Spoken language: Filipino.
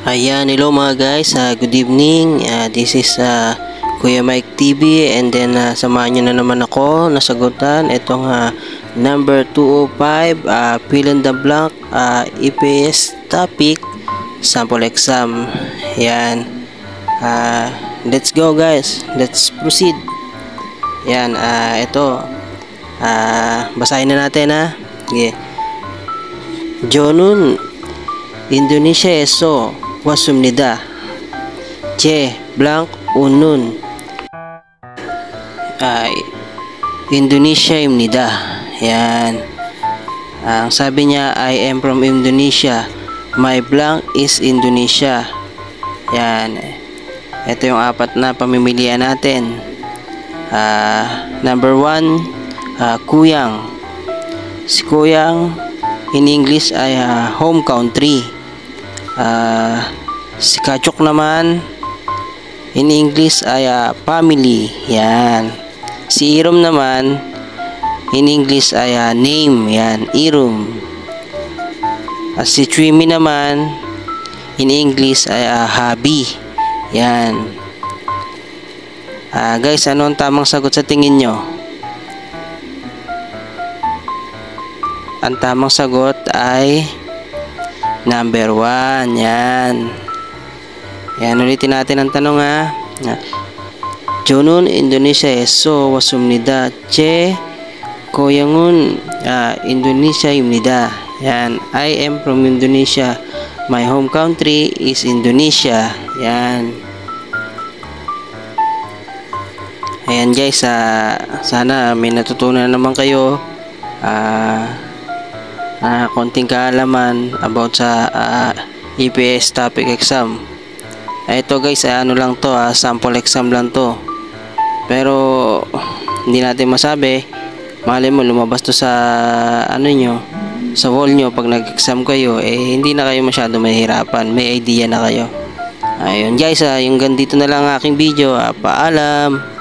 Ayan, hello mga guys, good evening. This is Kuya Mike TV, and then samahan nyo na naman ako nasagutan itong number 205 fill in the blank EPS topic sample exam. Ayan, let's go guys, let's proceed. Ayan, ito basahin na natin yeah. Jonun Indonesia eso wasumnida C blank unun Indonesia imnida. Yan. Ang sabi niya, I am from Indonesia. My blank is Indonesia. Yan. Ito yung apat na pamimilian natin. Number 1, Kuyang. Si Kuyang in English ay home country. Si Kachok naman in English ay family. Yan. Si Irom naman in English ay name. Yan, Irom. Si Trimi naman in English ay hobby. Yan. Guys, ano ang tamang sagot sa tingin nyo? Ang tamang sagot ay number 1. Yan. Yan, ulitin natin ang tanong Jonun Indonesia eso wasumnida C Koyangun Indonesia imnida. Yan. I am from Indonesia. My home country is Indonesia. Yan. Ayan guys, sana may natutunan naman kayo. Konting kaalaman about sa EPS topic exam. Ito guys, ano lang to, sample exam lang to. Pero hindi natin masabi, malay mo lumabas to sa ano nyo, sa wall nyo pag nag-exam kayo, hindi na kayo masyado mahirapan, may idea na kayo. Ayun guys, yung ganito na lang aking video. Paalam.